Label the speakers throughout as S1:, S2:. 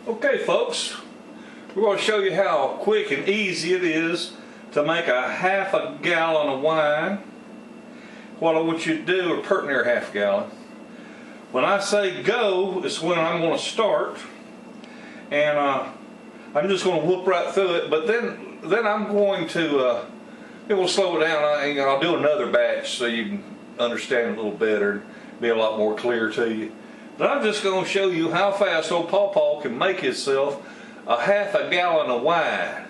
S1: Okay folks, we're going to show you how quick and easy it is to make a half a gallon of wine. What I want you to do, or pretty near half a gallon. When I say go, it's when I'm going to start, and I'm just going to whoop right through it. But then I'm going to it will slow it down. I'll do another batch so you can understand a little better and be a lot more clear to you. But I'm just going to show you how fast old PawPaw can make himself a half a gallon of wine.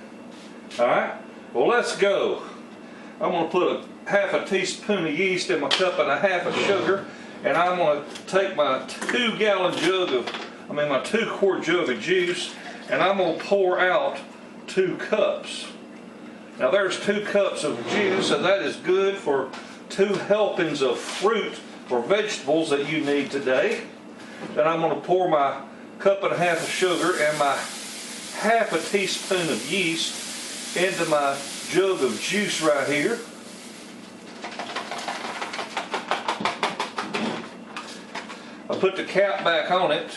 S1: Alright, well let's go. I'm going to put a half a teaspoon of yeast in my cup and a half of sugar, and I'm going to take my 2 quart jug of juice, and I'm going to pour out 2 cups. Now there's 2 cups of juice, and that is good for 2 helpings of fruit or vegetables that you need today. Then I'm going to pour my cup and a half of sugar and my half a teaspoon of yeast into my jug of juice right here. I put the cap back on it,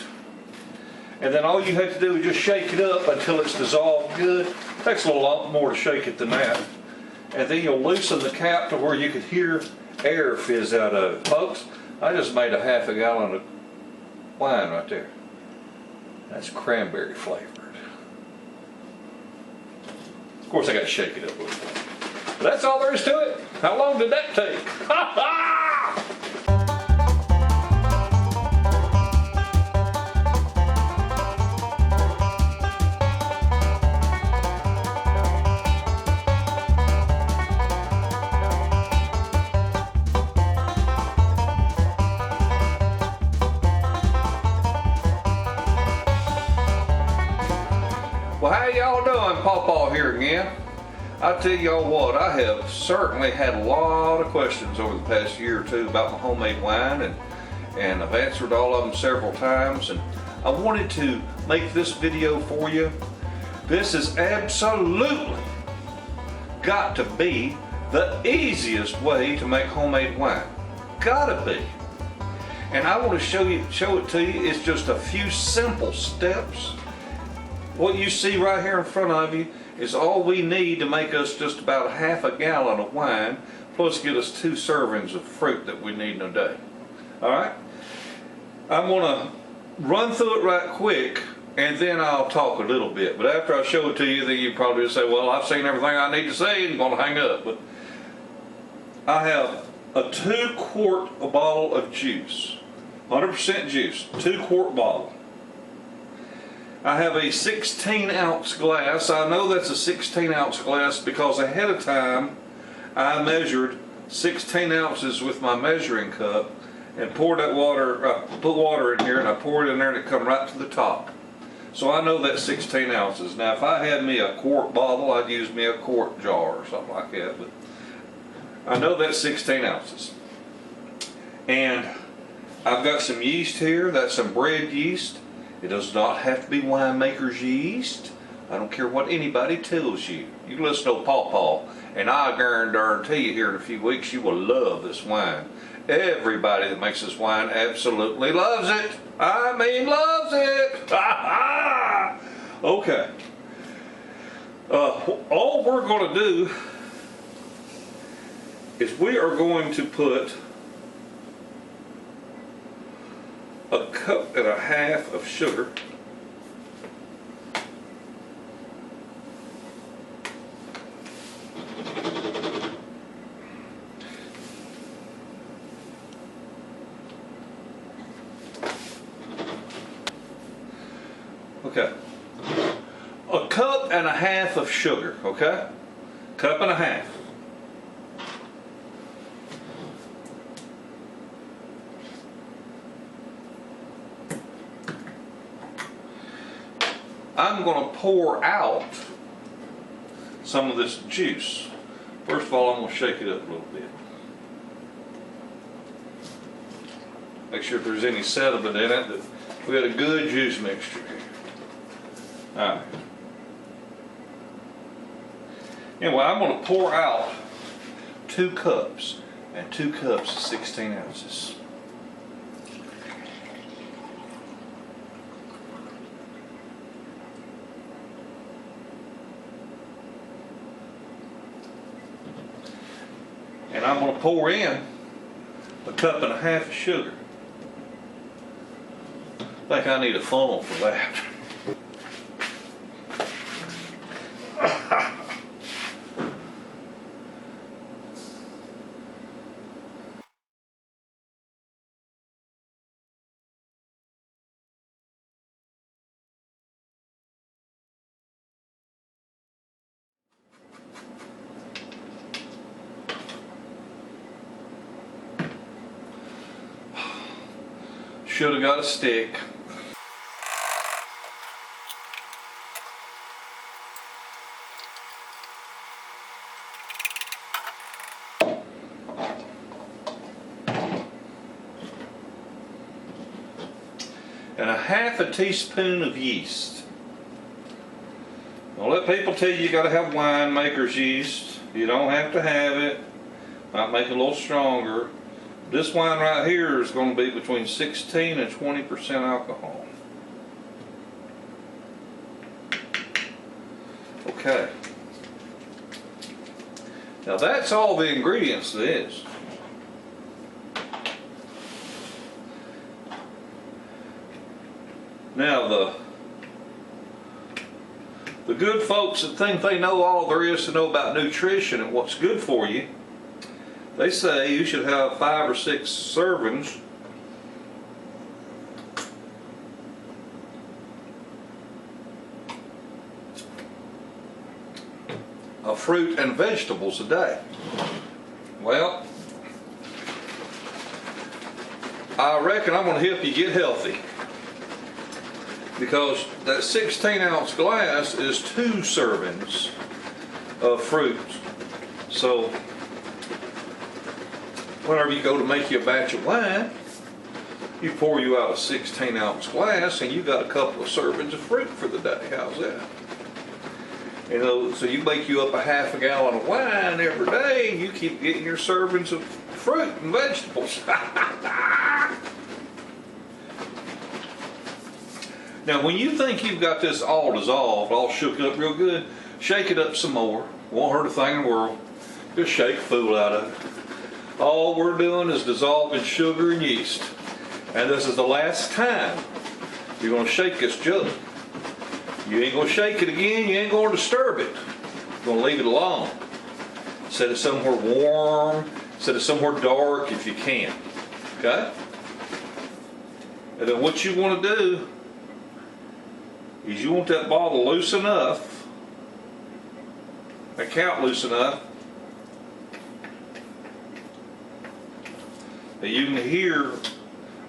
S1: and then all you have to do is just shake it up until it's dissolved good. It takes a lot more to shake it than that. And then you'll loosen the cap to where you can hear air fizz out of it. Folks, I just made a half a gallon of wine right there. That's cranberry flavored. Of course I got to shake it up a little bit. But that's all there is to it. How long did that take? Ha ha! Well, how y'all doing? PawPaw here again. I tell y'all what, I have certainly had a lot of questions over the past year or two about my homemade wine, and I've answered all of them several times, and I wanted to make this video for you. This is absolutely got to be the easiest way to make homemade wine. Gotta be. And I want to show it to you. It's just a few simple steps. What you see right here in front of you is all we need to make us just about half a gallon of wine, plus get us 2 servings of fruit that we need in a day. Alright? I'm going to run through it right quick, and then I'll talk a little bit. But after I show it to you, then you probably say, well, I've seen everything I need to say, and I'm going to hang up. But I have a 2 quart bottle of juice, 100% juice, 2 quart bottle. I have a 16 ounce glass. I know that's a 16 ounce glass because ahead of time I measured 16 ounces with my measuring cup and poured that water, put water in here, and I poured it in there and it come right to the top. So I know that's 16 ounces. Now if I had me a quart bottle, I'd use me a quart jar or something like that, but I know that's 16 ounces. And I've got some yeast here. That's some bread yeast. It does not have to be winemaker's yeast. I don't care what anybody tells you. You listen to PawPaw, and I guarantee you here in a few weeks you will love this wine. Everybody that makes this wine absolutely loves it. I mean loves it. Okay. All we're going to do is we are going to put a cup and a half of sugar, okay, a cup and a half of sugar, okay, cup and a half. I'm going to pour out some of this juice. First of all, I'm going to shake it up a little bit. Make sure if there's any sediment in it, that we got a good juice mixture here. Alright. Anyway, I'm going to pour out 2 cups, and 2 cups is 16 ounces. And I'm going to pour in a cup and a half of sugar. I think I need a funnel for that. Should have got a stick. And a half a teaspoon of yeast. Don't let people tell you gotta have winemaker's yeast. You don't have to have it. Might make it a little stronger. This wine right here is going to be between 16 and 20% alcohol. Okay. Now that's all the ingredients to this. Now the good folks that think they know all there is to know about nutrition and what's good for you, they say you should have 5 or 6 servings of fruit and vegetables a day. Well, I reckon I'm going to help you get healthy, because that 16-ounce glass is 2 servings of fruit. So whenever you go to make you a batch of wine, you pour you out a 16-ounce glass and you got a couple of servings of fruit for the day. How's that? You know, so you make you up a half a gallon of wine every day and you keep getting your servings of fruit and vegetables. Now when you think you've got this all dissolved, all shook up real good, shake it up some more. Won't hurt a thing in the world. Just shake the fool out of it. All we're doing is dissolving sugar and yeast. And this is the last time you're going to shake this jug. You ain't going to shake it again, you ain't going to disturb it. You're going to leave it alone. Set it somewhere warm, set it somewhere dark if you can. Okay? And then what you want to do is you want that bottle loose enough, that cap loose enough, that you can hear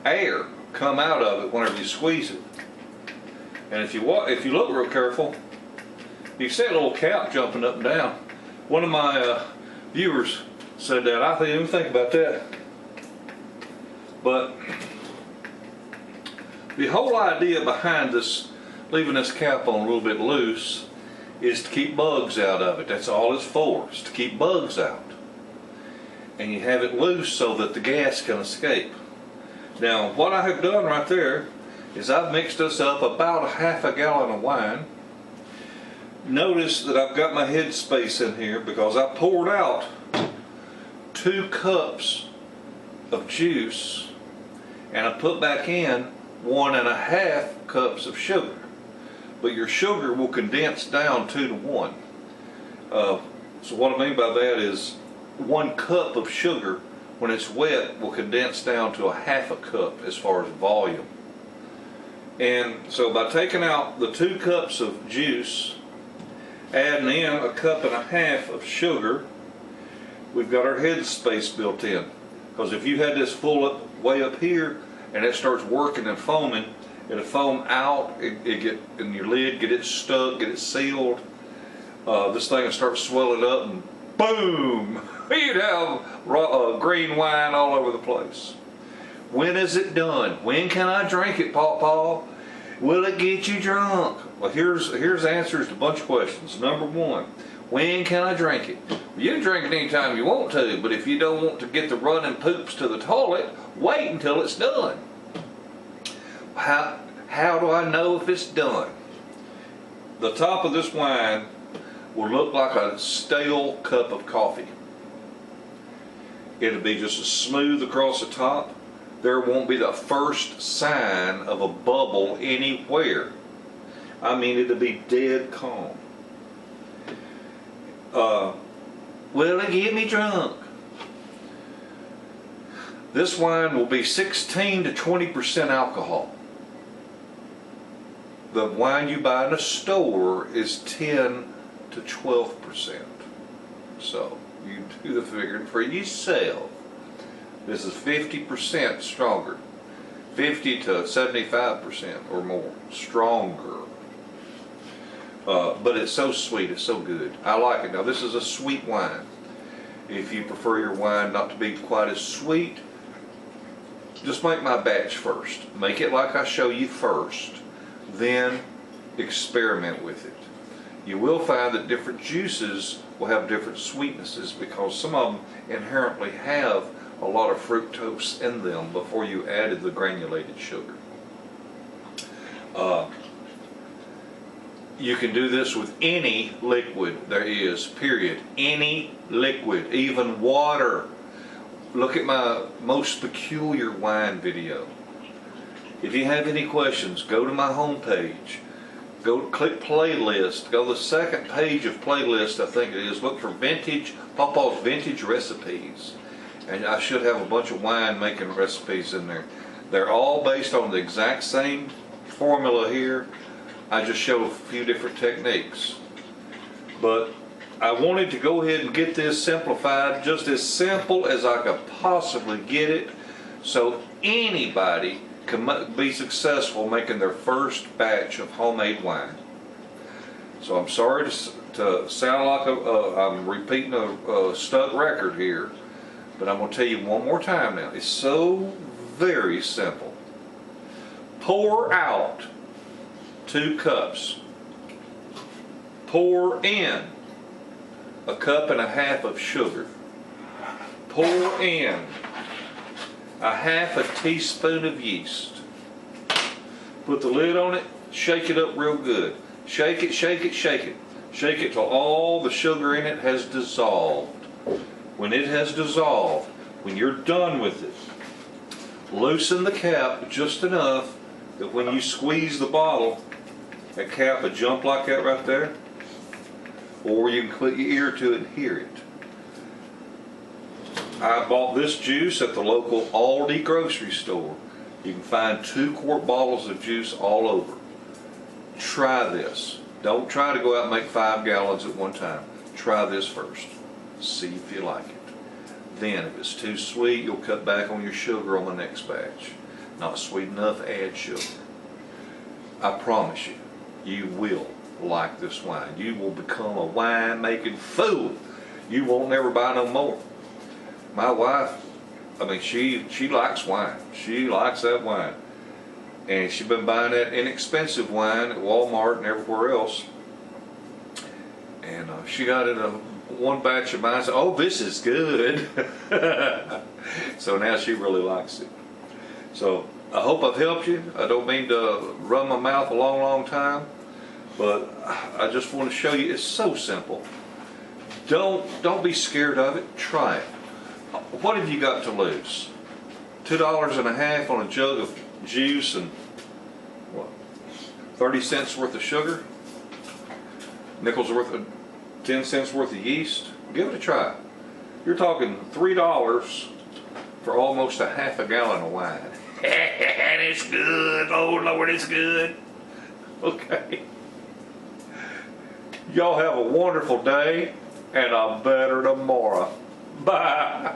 S1: air come out of it whenever you squeeze it. And if you look real careful, you see a little cap jumping up and down. One of my viewers said that. I didn't even think about that. But the whole idea behind this, leaving this cap on a little bit loose, is to keep bugs out of it. That's all it's for, is to keep bugs out. And you have it loose so that the gas can escape. Now what I have done right there is I've mixed us up about a half a gallon of wine. Notice that I've got my head space in here because I poured out 2 cups of juice and I put back in 1.5 cups of sugar. But your sugar will condense down 2 to 1. So what I mean by that is 1 cup of sugar, when it's wet, will condense down to a half a cup as far as volume. And so by taking out the 2 cups of juice, adding in 1.5 cups of sugar, we've got our head space built in. Because if you had this full up way up here and it starts working and foaming, it'll foam out, it get in your lid, get it stuck, get it sealed. This thing will start swelling up and boom! You'd have green wine all over the place. When is it done? When can I drink it, PawPaw? Will it get you drunk? Well, here's answers to a bunch of questions. Number 1, when can I drink it? You can drink it anytime you want to, but if you don't want to get the running poops to the toilet, wait until it's done. How do I know if it's done? The top of this wine will look like a stale cup of coffee. It'll be just as smooth across the top. There won't be the first sign of a bubble anywhere. I mean, it'll be dead calm. Will it get me drunk? This wine will be 16 to 20% alcohol. The wine you buy in a store is 10 to 12%. So you do the figuring for yourself. This is 50% stronger, 50 to 75% or more stronger. But it's so sweet, it's so good. I like it. Now this is a sweet wine. If you prefer your wine not to be quite as sweet, just make my batch first. Make it like I show you first, then experiment with it. You will find that different juices will have different sweetnesses because some of them inherently have a lot of fructose in them before you added the granulated sugar. You can do this with any liquid there is, period. Any liquid, even water. Look at my most peculiar wine video. If you have any questions, go to my homepage. Go click playlist. Go to the second page of playlist, I think it is. Look for vintage, PawPaw's vintage recipes. And I should have a bunch of wine making recipes in there. They're all based on the exact same formula here. I just show a few different techniques. But I wanted to go ahead and get this simplified, just as simple as I could possibly get it, so anybody can be successful making their first batch of homemade wine. So I'm sorry to sound like I'm repeating a stuck record here, but I'm going to tell you one more time now. It's so very simple. Pour out 2 cups. Pour in 1.5 cups of sugar. Pour in 1/2 teaspoon of yeast. Put the lid on it, shake it up real good. Shake it, shake it, shake it. Shake it till all the sugar in it has dissolved. When it has dissolved, when you're done with it, loosen the cap just enough that when you squeeze the bottle, that cap will jump like that right there, or you can put your ear to it and hear it. I bought this juice at the local Aldi grocery store. You can find 2-quart bottles of juice all over. Try this. Don't try to go out and make 5 gallons at one time. Try this first. See if you like it. Then if it's too sweet, you'll cut back on your sugar on the next batch. Not sweet enough, add sugar. I promise you, you will like this wine. You will become a wine making fool. You won't never buy no more. My wife, I mean, she likes wine. She likes that wine. And she's been buying that inexpensive wine at Walmart and everywhere else. And she got in one batch of mine and said, oh, this is good. So now she really likes it. So I hope I've helped you. I don't mean to run my mouth a long, long time, but I just want to show you it's so simple. Don't be scared of it. Try it. What have you got to lose? $2.50 on a jug of juice and what? 30 cents worth of sugar? Nickels worth of 10 cents worth of yeast? Give it a try. You're talking $3 for almost 1/2 gallon of wine. And it's good. Oh Lord, it's good. Okay. Y'all have a wonderful day and a better tomorrow. Bye.